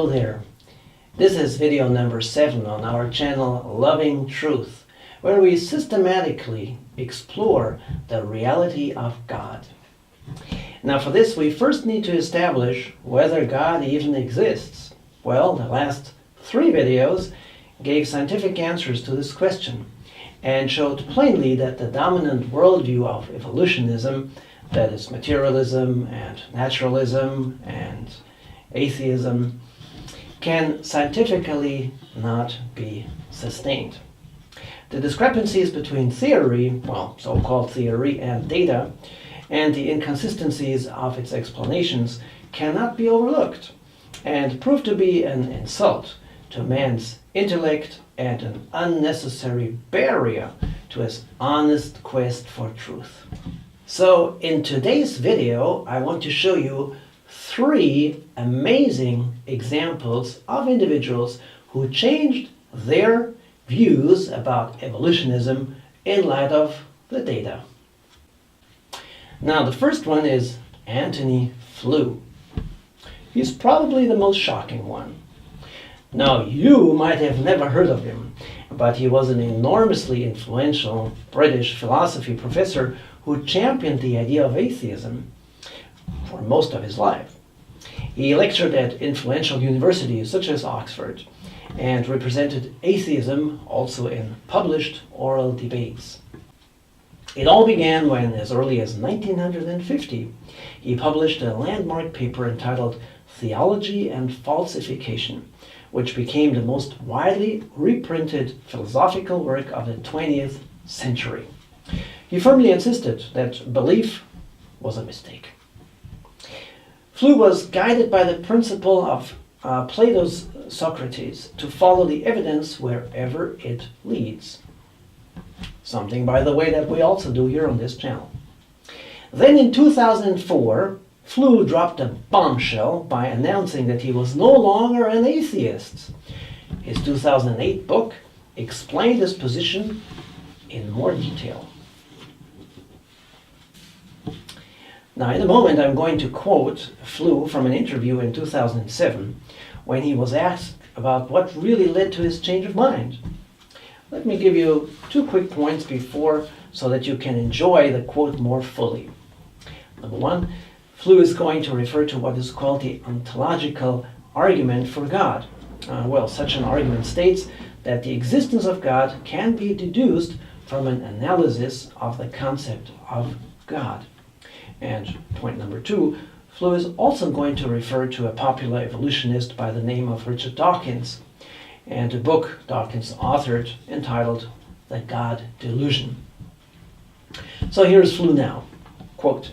there. This is video number 7 on our channel Loving Truth, where we systematically explore the reality of God. Now for this we first need to establish whether God even exists. Well, the last 3 videos gave scientific answers to this question and showed plainly that the dominant worldview of evolutionism, that is materialism and naturalism and atheism, can scientifically not be sustained. The discrepancies between theory, well, so-called theory, and data, and the inconsistencies of its explanations cannot be overlooked and prove to be an insult to man's intellect and an unnecessary barrier to his honest quest for truth. So in today's video, I want to show you 3 amazing examples of individuals who changed their views about evolutionism in light of the data. Now the first one is Antony Flew. He's probably the most shocking one. Now you might have never heard of him, but he was an enormously influential British philosophy professor who championed the idea of atheism for most of his life. He lectured at influential universities such as Oxford and represented atheism also in published oral debates. It all began when, as early as 1950, he published a landmark paper entitled Theology and Falsification, which became the most widely reprinted philosophical work of the 20th century. He firmly insisted that belief was a mistake. Flew was guided by the principle of Plato's Socrates to follow the evidence wherever it leads. Something, by the way, that we also do here on this channel. Then in 2004, Flew dropped a bombshell by announcing that he was no longer an atheist. His 2008 book explained his position in more detail. Now in a moment I'm going to quote Flew from an interview in 2007 when he was asked about what really led to his change of mind. Let me give you 2 quick points before so that you can enjoy the quote more fully. Number 1, Flew is going to refer to what is called the ontological argument for God. Such an argument states that the existence of God can be deduced from an analysis of the concept of God. And point number 2, Flew is also going to refer to a popular evolutionist by the name of Richard Dawkins, and a book Dawkins authored entitled The God Delusion. So here's Flew now. Quote,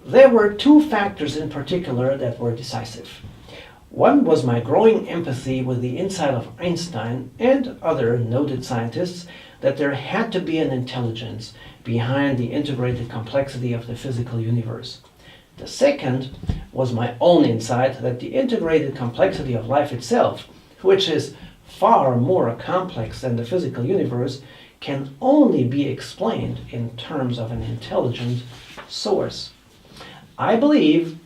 "There were 2 factors in particular that were decisive. One was my growing empathy with the insight of Einstein and other noted scientists that there had to be an intelligence behind the integrated complexity of the physical universe. The second was my own insight that the integrated complexity of life itself, which is far more complex than the physical universe, can only be explained in terms of an intelligent source. I believe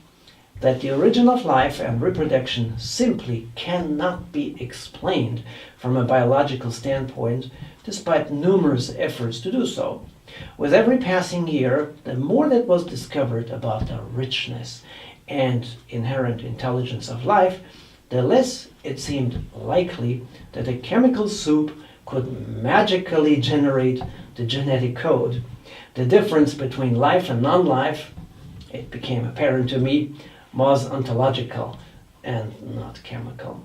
that the origin of life and reproduction simply cannot be explained from a biological standpoint, despite numerous efforts to do so. With every passing year, the more that was discovered about the richness and inherent intelligence of life, the less it seemed likely that a chemical soup could magically generate the genetic code. The difference between life and non-life, it became apparent to me, was ontological and not chemical.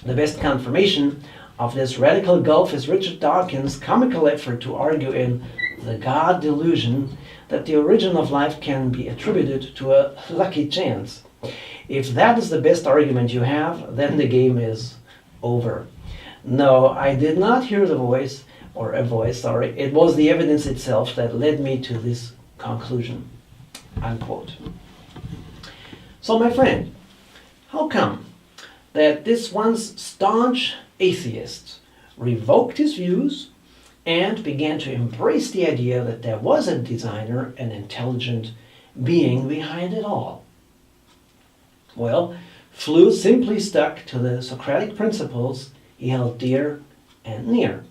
The best confirmation of this radical gulf is Richard Dawkins' comical effort to argue in The God Delusion that the origin of life can be attributed to a lucky chance. If that is the best argument you have, then the game is over. No, I did not hear a voice. It was the evidence itself that led me to this conclusion." Unquote. So my friend, how come that this once staunch atheist revoked his views and began to embrace the idea that there was a designer, an intelligent being behind it all? Well, Flew simply stuck to the Socratic principles he held dear and near.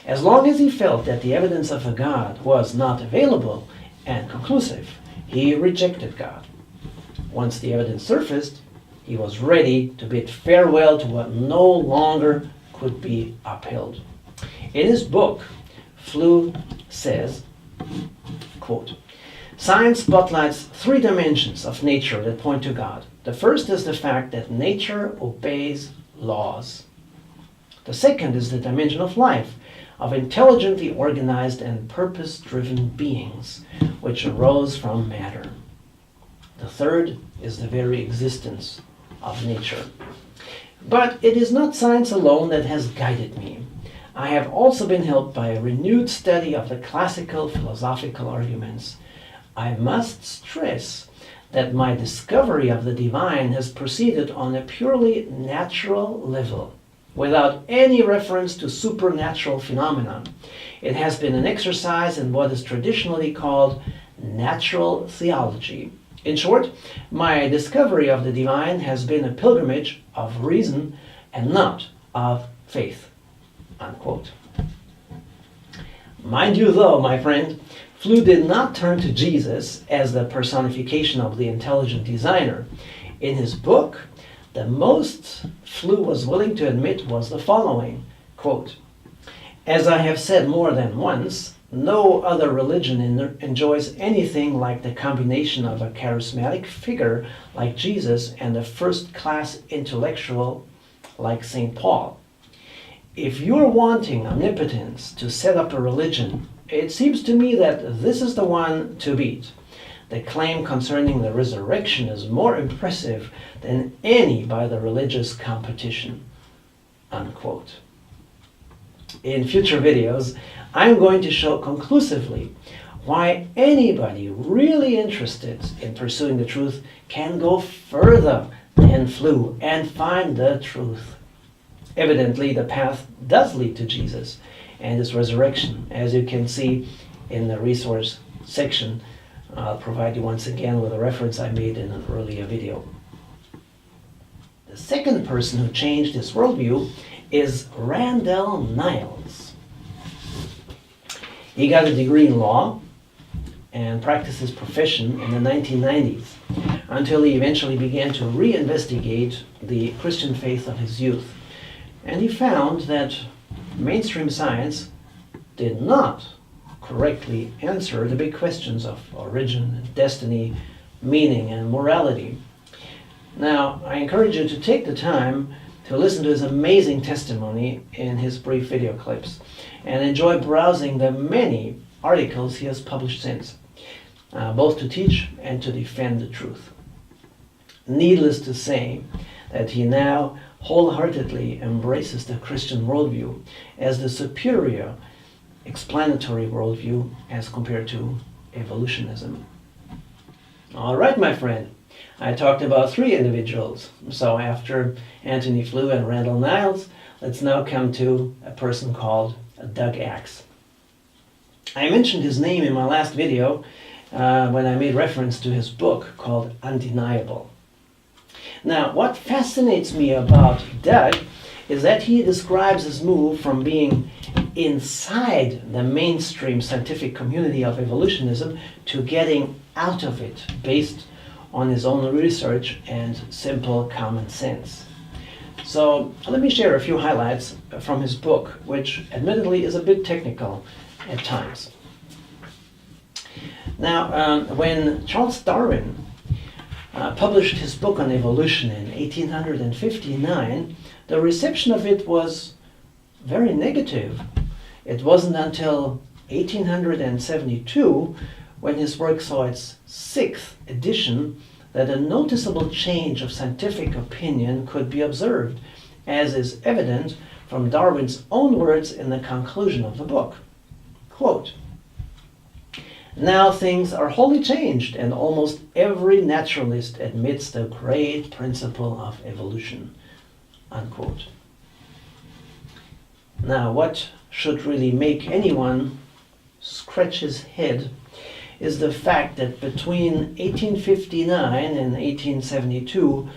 As long as he felt that the evidence of a God was not available and conclusive, he rejected God. Once the evidence surfaced, he was ready to bid farewell to what no longer could be upheld. In his book, Flew says, quote, "Science spotlights three dimensions of nature that point to God. The first is the fact that nature obeys laws. The second is the dimension of life, of intelligently organized and purpose-driven beings, which arose from matter. The third is the very existence of nature. But it is not science alone that has guided me. I have also been helped by a renewed study of the classical philosophical arguments. I must stress that my discovery of the divine has proceeded on a purely natural level, without any reference to supernatural phenomena. It has been an exercise in what is traditionally called natural theology. In short, my discovery of the divine has been a pilgrimage of reason and not of faith." Unquote. Mind you though, my friend, Flew did not turn to Jesus as the personification of the intelligent designer. In his book, the most Flew was willing to admit was the following, quote, "As I have said more than once, no other religion enjoys anything like the combination of a charismatic figure like Jesus and a first-class intellectual like St. Paul. If you're wanting omnipotence to set up a religion, it seems to me that this is the one to beat. The claim concerning the resurrection is more impressive than any by the religious competition." Unquote. In future videos, I'm going to show conclusively why anybody really interested in pursuing the truth can go further than Flew and find the truth. Evidently, the path does lead to Jesus and his resurrection, as you can see in the resource section. I'll provide you once again with a reference I made in an earlier video. The second person who changed his worldview is Randall Niles. He got a degree in law and practiced his profession in the 1990s until he eventually began to reinvestigate the Christian faith of his youth. And he found that mainstream science did not correctly answer the big questions of origin, destiny, meaning, and morality. Now, I encourage you to take the time to listen to his amazing testimony in his brief video clips and enjoy browsing the many articles he has published since, both to teach and to defend the truth. Needless to say that he now wholeheartedly embraces the Christian worldview as the superior explanatory worldview as compared to evolutionism. All right, my friend, I talked about three individuals. So after Anthony Flew and Randall Niles, let's now come to a person called Doug Axe. I mentioned his name in my last video when I made reference to his book called Undeniable. Now, what fascinates me about Doug is that he describes his move from being inside the mainstream scientific community of evolutionism to getting out of it based on his own research and simple common sense. So let me share a few highlights from his book, which admittedly is a bit technical at times. Now, when Charles Darwin published his book on evolution in 1859, the reception of it was very negative. It wasn't until 1872, when his work saw its 6th edition, that a noticeable change of scientific opinion could be observed, as is evident from Darwin's own words in the conclusion of the book. Quote, "Now things are wholly changed, and almost every naturalist admits the great principle of evolution." Unquote. Now, what should really make anyone scratch his head is the fact that between 1859 and 1872,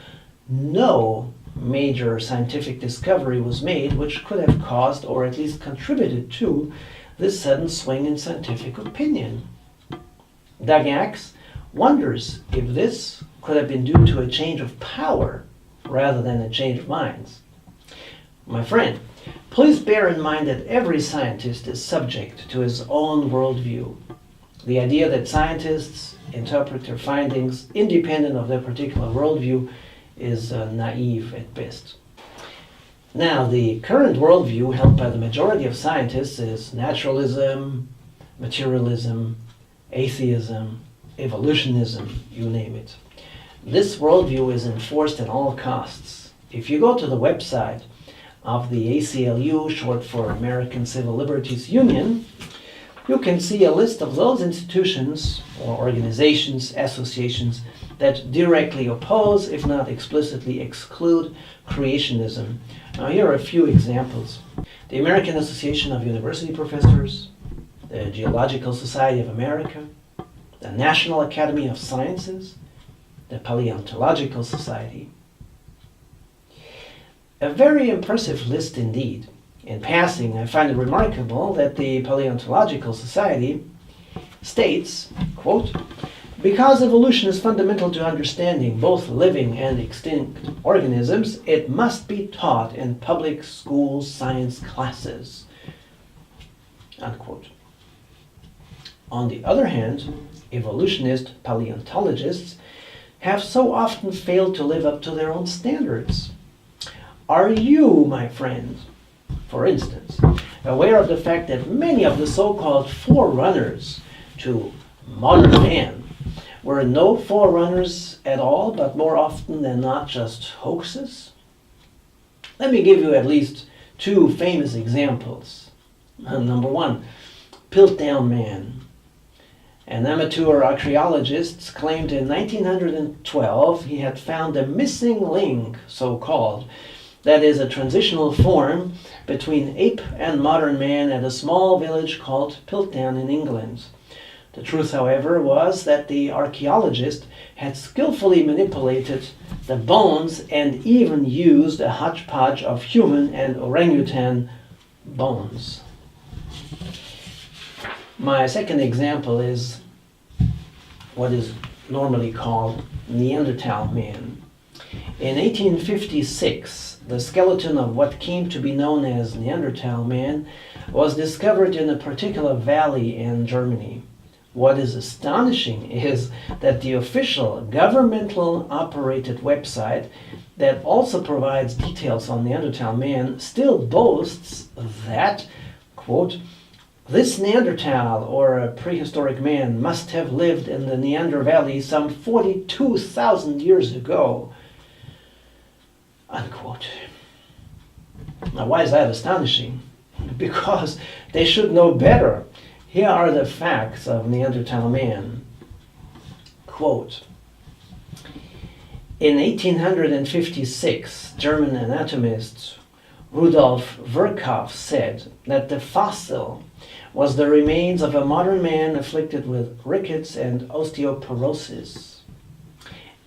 no major scientific discovery was made which could have caused or at least contributed to this sudden swing in scientific opinion. Doug Axe wonders if this could have been due to a change of power rather than a change of minds. My friend, please bear in mind that every scientist is subject to his own worldview. The idea that scientists interpret their findings independent of their particular worldview is naive at best. Now, the current worldview held by the majority of scientists is naturalism, materialism, atheism, evolutionism, you name it. This worldview is enforced at all costs. If you go to the website of the ACLU, short for American Civil Liberties Union, you can see a list of those institutions or organizations, associations that directly oppose, if not explicitly exclude, creationism. Now here are a few examples. The American Association of University Professors, the Geological Society of America, the National Academy of Sciences, the Paleontological Society. A very impressive list indeed. In passing, I find it remarkable that the Paleontological Society states, quote, "Because evolution is fundamental to understanding both living and extinct organisms, it must be taught in public school science classes," unquote. On the other hand, evolutionist paleontologists have so often failed to live up to their own standards. Are you, my friend, for instance, aware of the fact that many of the so-called forerunners to modern man were no forerunners at all, but more often than not just hoaxes? Let me give you at least two famous examples. Number one, Piltdown Man. An amateur archaeologist claimed in 1912 he had found a missing link, so-called, that is a transitional form between ape and modern man at a small village called Piltdown in England. The truth, however, was that the archaeologist had skillfully manipulated the bones and even used a hodgepodge of human and orangutan bones. My second example is what is normally called Neanderthal man. In 1856, the skeleton of what came to be known as Neanderthal man was discovered in a particular valley in Germany. What is astonishing is that the official governmental operated website that also provides details on Neanderthal man still boasts that, quote, "This Neanderthal, or a prehistoric man, must have lived in the Neander Valley some 42,000 years ago," unquote. Now, why is that astonishing? Because they should know better. Here are the facts of Neanderthal man. Quote, "In 1856, German anatomist Rudolf Virchow said that the fossil was the remains of a modern man afflicted with rickets and osteoporosis.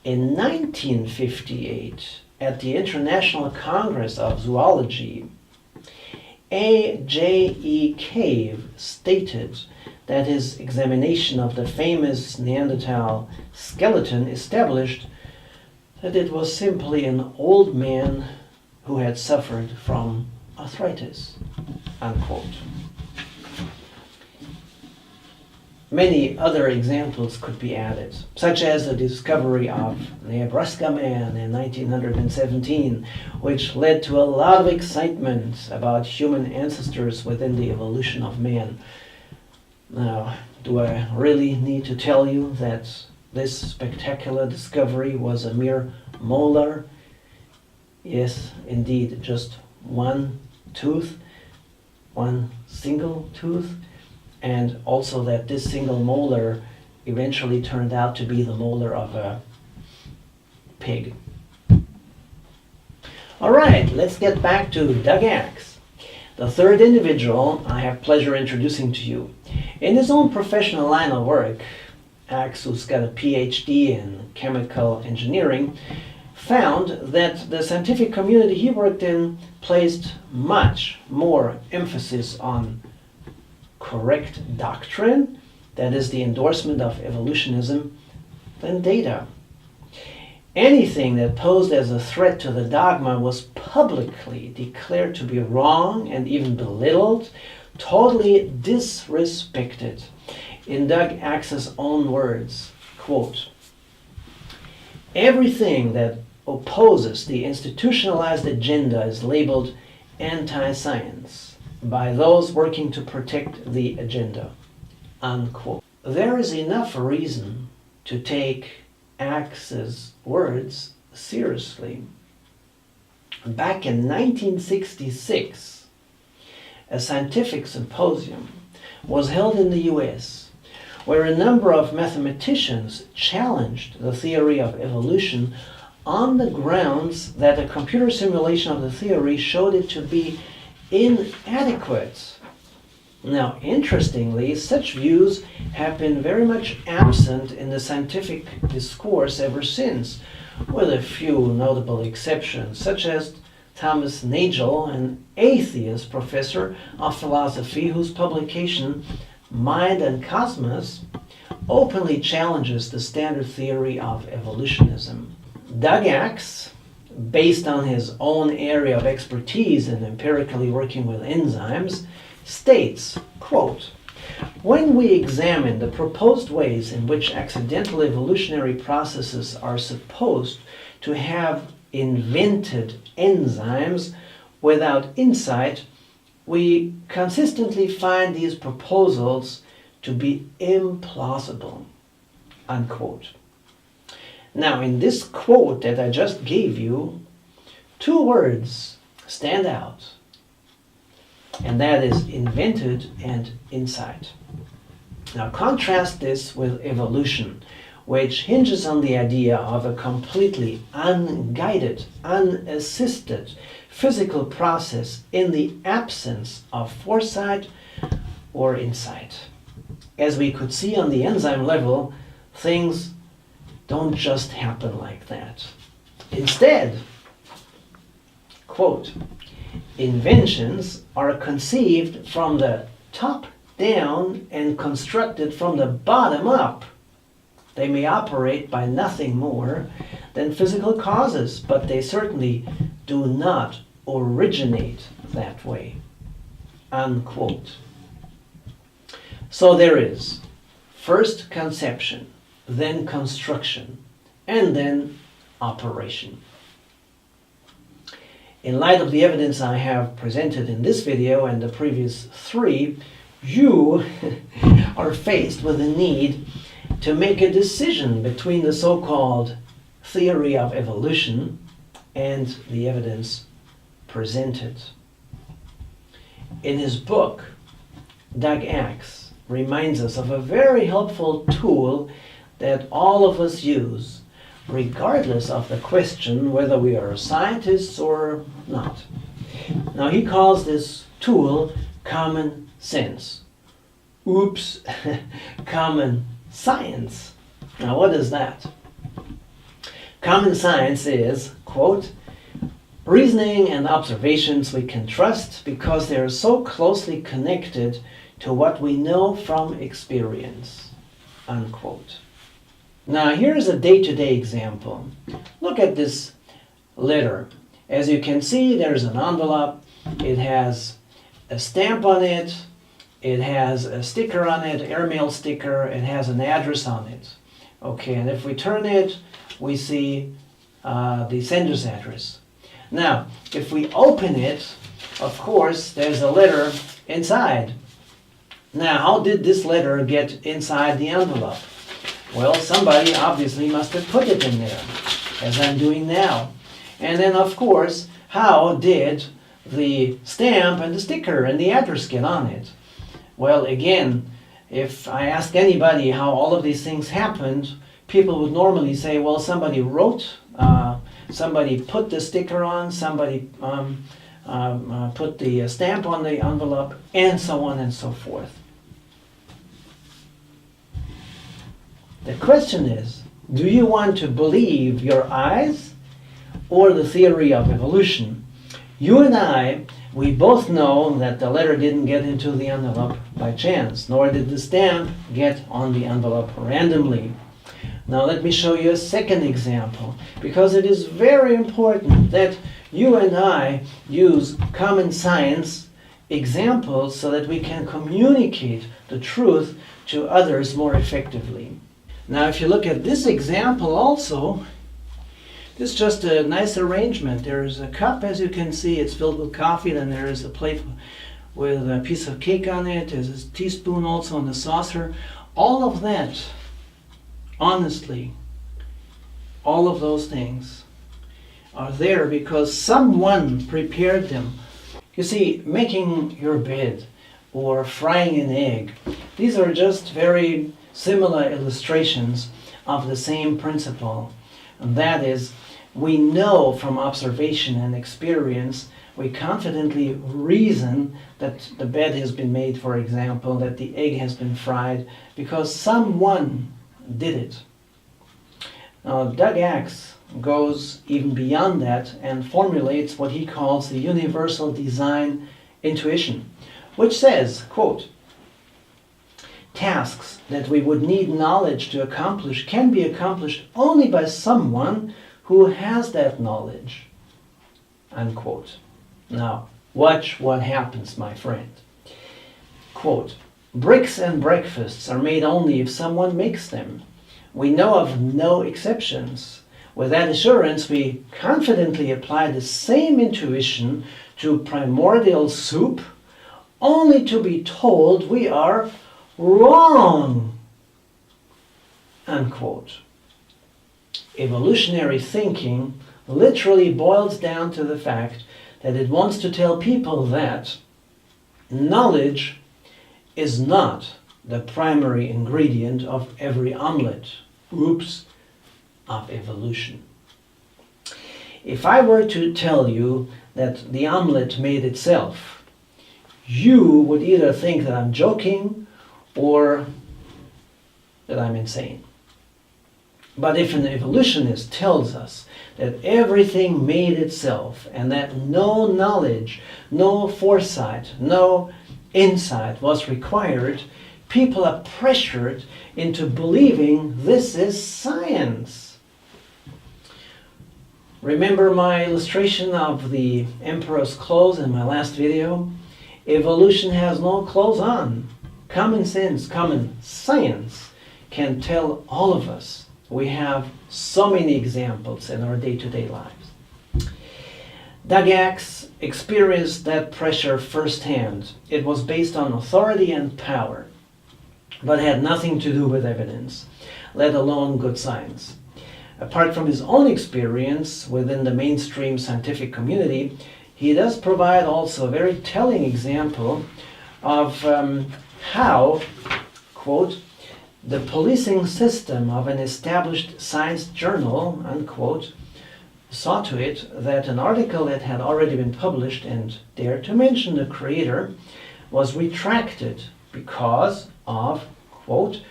In 1958, at the International Congress of Zoology, A.J.E. Cave stated that his examination of the famous Neanderthal skeleton established that it was simply an old man who had suffered from arthritis," unquote. Many other examples could be added, such as the discovery of Nebraska man in 1917, which led to a lot of excitement about human ancestors within the evolution of man. Now, do I really need to tell you that this spectacular discovery was a mere molar? Yes, indeed, just one tooth, one single tooth, and also that this single molar eventually turned out to be the molar of a pig. All right, let's get back to Doug Axe, the third individual I have pleasure introducing to you. In his own professional line of work, Axe, who's got a PhD in chemical engineering, found that the scientific community he worked in placed much more emphasis on correct doctrine, that is the endorsement of evolutionism, than data. Anything that posed as a threat to the dogma was publicly declared to be wrong and even belittled, totally disrespected. In Doug Axe's own words, quote, "Everything that opposes the institutionalized agenda is labeled anti-science by those working to protect the agenda," unquote. There is enough reason to take Axe's words seriously. Back in 1966, a scientific symposium was held in the US where a number of mathematicians challenged the theory of evolution on the grounds that a computer simulation of the theory showed it to be inadequate. Now, interestingly, such views have been very much absent in the scientific discourse ever since, with a few notable exceptions, such as Thomas Nagel, an atheist professor of philosophy whose publication, Mind and Cosmos, openly challenges the standard theory of evolutionism. Doug Axe, based on his own area of expertise in empirically working with enzymes, states, quote, "When we examine the proposed ways in which accidental evolutionary processes are supposed to have invented enzymes without insight, we consistently find these proposals to be implausible," unquote. Now, in this quote that I just gave you, two words stand out, and that is invented and insight. Now, contrast this with evolution, which hinges on the idea of a completely unguided, unassisted physical process in the absence of foresight or insight. As we could see on the enzyme level, things don't just happen like that. Instead, quote, "Inventions are conceived from the top down and constructed from the bottom up. They may operate by nothing more than physical causes, but they certainly do not originate that way," unquote. So there is first conception, then construction, and then operation. In light of the evidence I have presented in this video and the previous three, you are faced with the need to make a decision between the so-called theory of evolution and the evidence presented. In his book, Doug Axe reminds us of a very helpful tool that all of us use, regardless of the question whether we are scientists or not. Now, he calls this tool common sense. Oops, common science. Now, what is that? Common science is, quote, "reasoning and observations we can trust because they are so closely connected to what we know from experience," unquote. Now, here's a day-to-day example. Look at this letter. As you can see, there's an envelope. It has a stamp on it. It has a sticker on it, airmail sticker. It has an address on it. Okay, and if we turn it, we see the sender's address. Now, if we open it, of course, there's a letter inside. Now, how did this letter get inside the envelope? Well, somebody obviously must have put it in there, as I'm doing now. And then, of course, how did the stamp and the sticker and the address get on it? Well, again, if I ask anybody how all of these things happened, people would normally say, well, somebody wrote, somebody put the sticker on, somebody put the stamp on the envelope, and so on and so forth. The question is, do you want to believe your eyes or the theory of evolution, you and I, we both know that the letter didn't get into the envelope by chance, nor did the stamp get on the envelope randomly. Now let me show you a second example, because it is very important that you and I use common science examples so that we can communicate the truth to others more effectively. Now if you look at this example also, this is just a nice arrangement. There is a cup, as you can see, it's filled with coffee, then there is a plate with a piece of cake on it, there's a teaspoon also on the saucer. All of that, honestly, all of those things are there because someone prepared them. You see, making your bed or frying an egg, these are just very similar illustrations of the same principle. And that is, we know from observation and experience, we confidently reason that the bed has been made, for example, that the egg has been fried, because someone did it. Now, Doug Axe goes even beyond that and formulates what he calls the universal design intuition, which says, quote, tasks that we would need knowledge to accomplish can be accomplished only by someone who has that knowledge, unquote. Now, watch what happens, my friend. Quote, bricks and breakfasts are made only if someone makes them. We know of no exceptions. With that assurance, we confidently apply the same intuition to primordial soup, only to be told we are wrong, unquote. Evolutionary thinking literally boils down to the fact that it wants to tell people that knowledge is not the primary ingredient of every omelet. Oops, of evolution. If I were to tell you that the omelet made itself, you would either think that I'm joking or that I'm insane. But if an evolutionist tells us that everything made itself and that no knowledge, no foresight, no insight was required, people are pressured into believing this is science. Remember my illustration of the emperor's clothes in my last video? Evolution has no clothes on. Common sense, common science can tell all of us. We have so many examples in our day-to-day lives. Doug Axe experienced that pressure firsthand. It was based on authority and power, but had nothing to do with evidence, let alone good science. Apart from his own experience within the mainstream scientific community, he does provide also a very telling example of how, quote, the policing system of an established science journal, unquote, saw to it that an article that had already been published and dared to mention the creator was retracted because of, quote,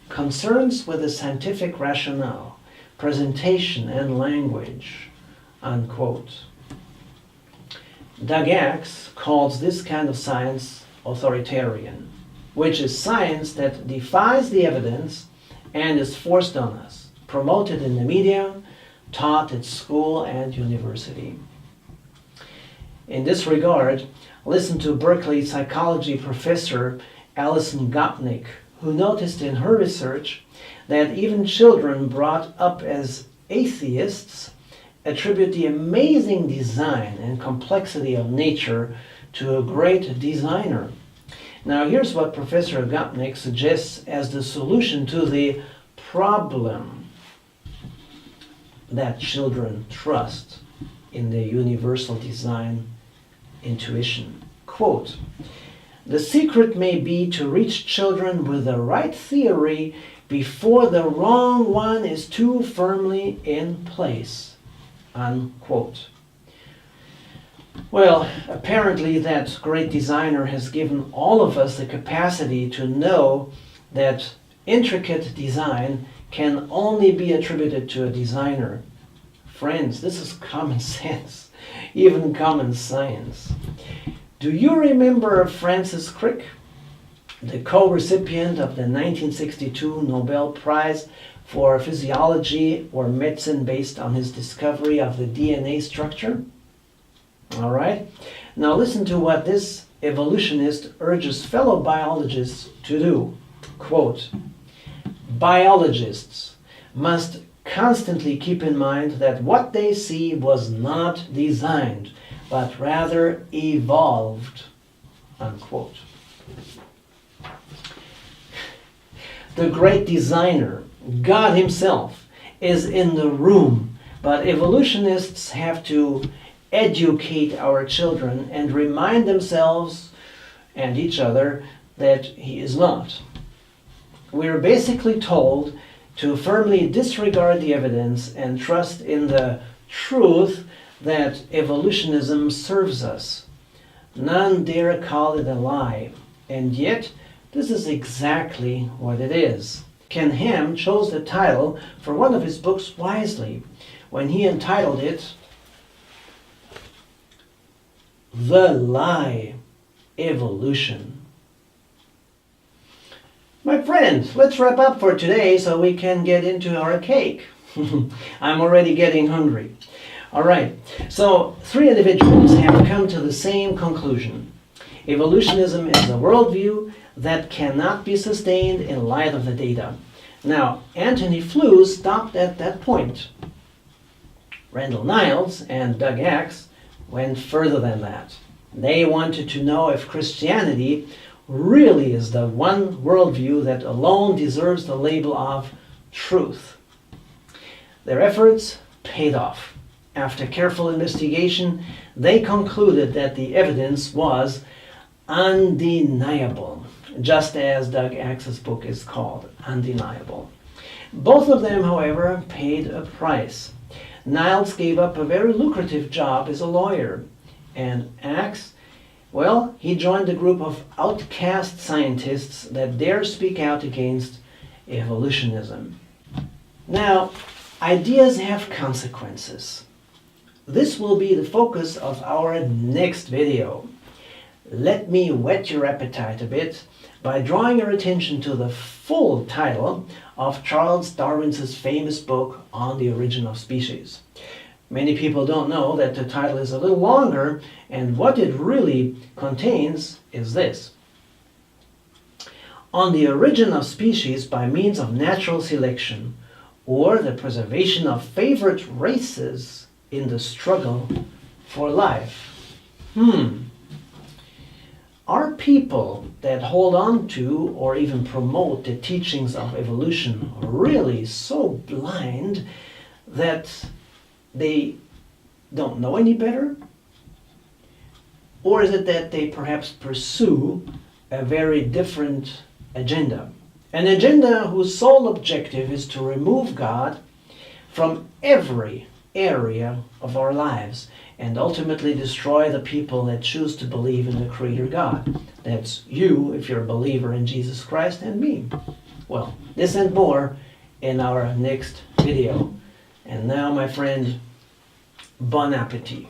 concerns with the scientific rationale, presentation, and language, unquote. Doug Axe calls this kind of science authoritarian, which is science that defies the evidence and is forced on us, promoted in the media, taught at school and university. In this regard, listen to Berkeley psychology professor Alison Gopnik, who noticed in her research that even children brought up as atheists attribute the amazing design and complexity of nature to a great designer. Now here's what Professor Gopnik suggests as the solution to the problem that children trust in the universal design intuition. Quote, the secret may be to reach children with the right theory before the wrong one is too firmly in place, unquote. Well, apparently that great designer has given all of us the capacity to know that intricate design can only be attributed to a designer. Friends, this is common sense, even common science. Do you remember Francis Crick, the co-recipient of the 1962 Nobel Prize for Physiology or Medicine based on his discovery of the DNA structure? All right. Now listen to what this evolutionist urges fellow biologists to do. Quote, biologists must constantly keep in mind that what they see was not designed, but rather evolved. Unquote. The great designer, God himself, is in the room, but evolutionists have to educate our children and remind themselves and each other that he is not. We're basically told to firmly disregard the evidence and trust in the truth that evolutionism serves us. None dare call it a lie, and yet this is exactly what it is. Ken Ham chose the title for one of his books wisely when he entitled it The Lie, Evolution. My friend, let's wrap up for today so we can get into our cake. I'm already getting hungry. All right, so 3 individuals have come to the same conclusion. Evolutionism is a worldview that cannot be sustained in light of the data. Now, Anthony Flew stopped at that point. Randall Niles and Doug Axe went further than that. They wanted to know if Christianity really is the one worldview that alone deserves the label of truth. Their efforts paid off. After careful investigation, they concluded that the evidence was undeniable, just as Doug Axe's book is called, Undeniable. Both of them, however, paid a price. Niles gave up a very lucrative job as a lawyer, and Axe, well, he joined a group of outcast scientists that dare speak out against evolutionism. Now, ideas have consequences. This will be the focus of our next video. Let me whet your appetite a bit by drawing your attention to the full title of Charles Darwin's famous book On the Origin of Species. Many people don't know that the title is a little longer, and what it really contains is this. On the origin of species by means of natural selection, or the preservation of favorite races in the struggle for life. Are people that hold on to or even promote the teachings of evolution really so blind that they don't know any better? Or is it that they perhaps pursue a very different agenda? An agenda whose sole objective is to remove God from every area of our lives and ultimately destroy the people that choose to believe in the Creator God. That's you, if you're a believer in Jesus Christ, and me. Well, this and more in our next video. And now, my friend, bon appetit.